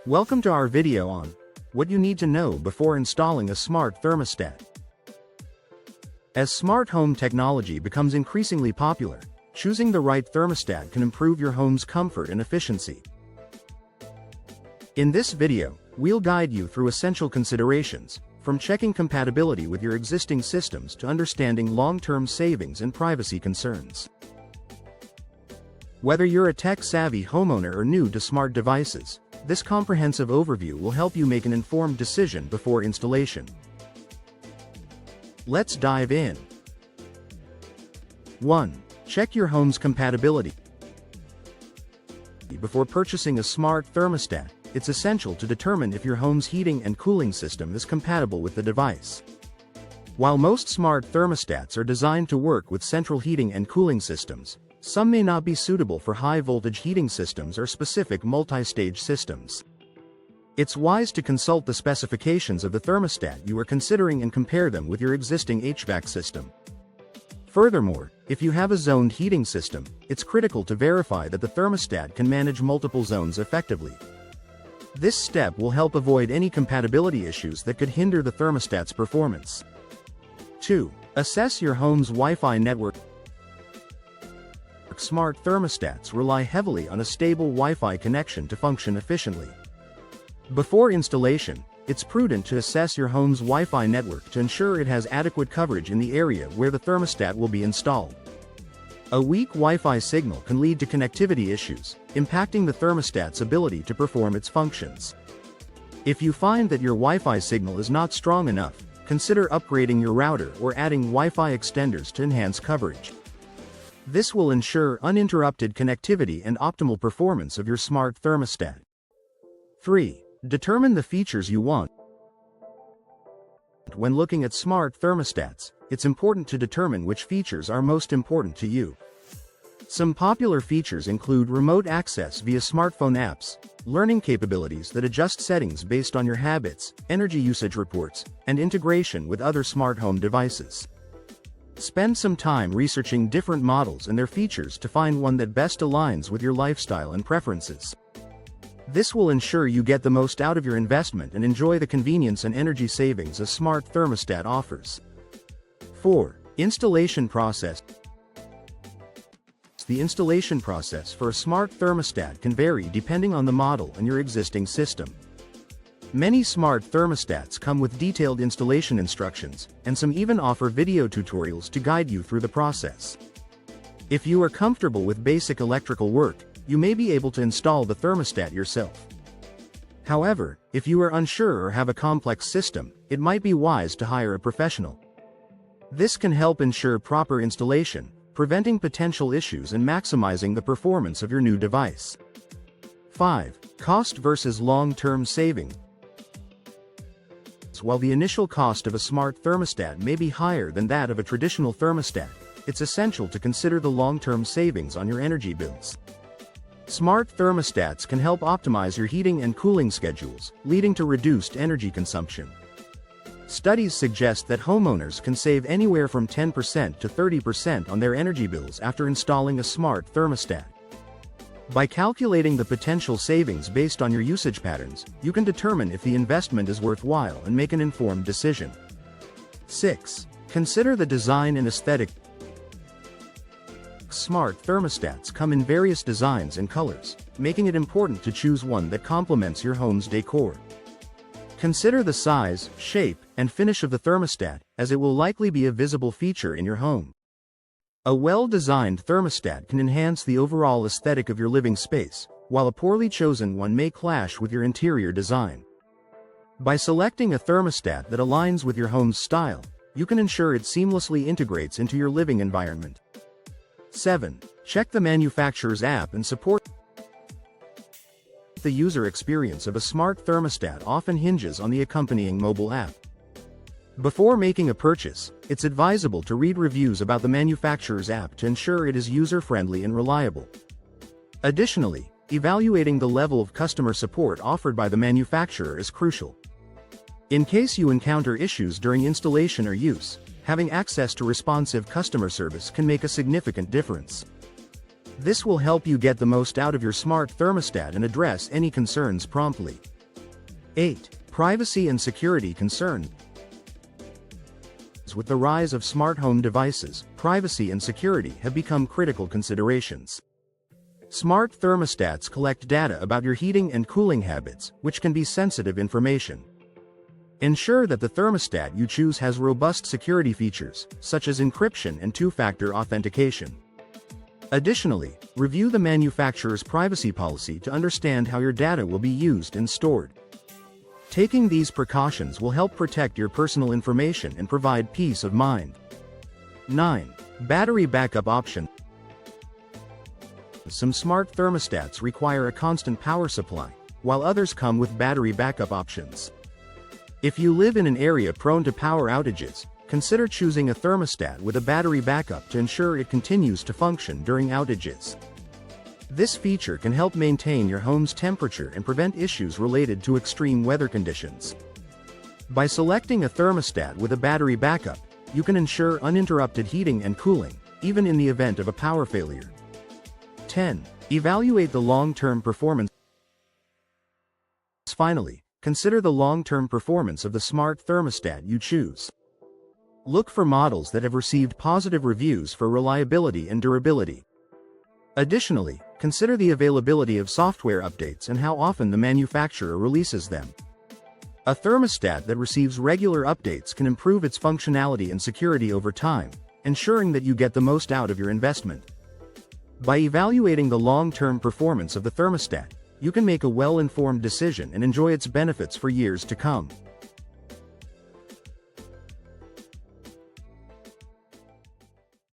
Welcome to our video on what you need to know before installing a smart thermostat. As smart home technology becomes increasingly popular, choosing the right thermostat can improve your home's comfort and efficiency. In this video, we'll guide you through essential considerations, from checking compatibility with your existing systems to understanding long-term savings and privacy concerns. Whether you're a tech-savvy homeowner or new to smart devices, this comprehensive overview will help you make an informed decision before installation. Let's dive in. 1. Check your home's compatibility. Before purchasing a smart thermostat, it's essential to determine if your home's heating and cooling system is compatible with the device. While most smart thermostats are designed to work with central heating and cooling systems, some may not be suitable for high-voltage heating systems or specific multi-stage systems. It's wise to consult the specifications of the thermostat you are considering and compare them with your existing HVAC system. Furthermore, if you have a zoned heating system, it's critical to verify that the thermostat can manage multiple zones effectively. This step will help avoid any compatibility issues that could hinder the thermostat's performance. 2. Assess your home's Wi-Fi network. Smart thermostats rely heavily on a stable Wi-Fi connection to function efficiently. Before installation, it's prudent to assess your home's Wi-Fi network to ensure it has adequate coverage in the area where the thermostat will be installed. A weak Wi-Fi signal can lead to connectivity issues, impacting the thermostat's ability to perform its functions. If you find that your Wi-Fi signal is not strong enough, consider upgrading your router or adding Wi-Fi extenders to enhance coverage. This will ensure uninterrupted connectivity and optimal performance of your smart thermostat. 3. Determine the features you want. When looking at smart thermostats, it's important to determine which features are most important to you. Some popular features include remote access via smartphone apps, learning capabilities that adjust settings based on your habits, energy usage reports, and integration with other smart home devices. Spend some time researching different models and their features to find one that best aligns with your lifestyle and preferences. This will ensure you get the most out of your investment and enjoy the convenience and energy savings a smart thermostat offers. 4. Installation process. The installation process for a smart thermostat can vary depending on the model and your existing system. Many smart thermostats come with detailed installation instructions, and some even offer video tutorials to guide you through the process. If you are comfortable with basic electrical work, you may be able to install the thermostat yourself. However, if you are unsure or have a complex system, it might be wise to hire a professional. This can help ensure proper installation, preventing potential issues and maximizing the performance of your new device. 5. Cost versus long-term saving. While the initial cost of a smart thermostat may be higher than that of a traditional thermostat, it's essential to consider the long-term savings on your energy bills. Smart thermostats can help optimize your heating and cooling schedules, leading to reduced energy consumption. Studies suggest that homeowners can save anywhere from 10% to 30% on their energy bills after installing a smart thermostat. By calculating the potential savings based on your usage patterns, you can determine if the investment is worthwhile and make an informed decision. 6. Consider the design and aesthetic. Smart thermostats come in various designs and colors, making it important to choose one that complements your home's decor. Consider the size, shape, and finish of the thermostat, as it will likely be a visible feature in your home. A well-designed thermostat can enhance the overall aesthetic of your living space, while a poorly chosen one may clash with your interior design. By selecting a thermostat that aligns with your home's style, you can ensure it seamlessly integrates into your living environment. 7. Check the manufacturer's app and support. The user experience of a smart thermostat often hinges on the accompanying mobile app. Before making a purchase, it's advisable to read reviews about the manufacturer's app to ensure it is user-friendly and reliable. Additionally, evaluating the level of customer support offered by the manufacturer is crucial. In case you encounter issues during installation or use, having access to responsive customer service can make a significant difference. This will help you get the most out of your smart thermostat and address any concerns promptly. 8. Privacy and security concerns. With the rise of smart home devices, privacy and security have become critical considerations. Smart thermostats collect data about your heating and cooling habits, which can be sensitive information. Ensure that the thermostat you choose has robust security features, such as encryption and two-factor authentication. Additionally, review the manufacturer's privacy policy to understand how your data will be used and stored. Taking these precautions will help protect your personal information and provide peace of mind. 9. Battery backup option. Some smart thermostats require a constant power supply, while others come with battery backup options. If you live in an area prone to power outages, consider choosing a thermostat with a battery backup to ensure it continues to function during outages. This feature can help maintain your home's temperature and prevent issues related to extreme weather conditions. By selecting a thermostat with a battery backup, you can ensure uninterrupted heating and cooling, even in the event of a power failure. 10. Evaluate the long-term performance. Finally, consider the long-term performance of the smart thermostat you choose. Look for models that have received positive reviews for reliability and durability. Additionally, consider the availability of software updates and how often the manufacturer releases them. A thermostat that receives regular updates can improve its functionality and security over time, ensuring that you get the most out of your investment. By evaluating the long-term performance of the thermostat, you can make a well-informed decision and enjoy its benefits for years to come.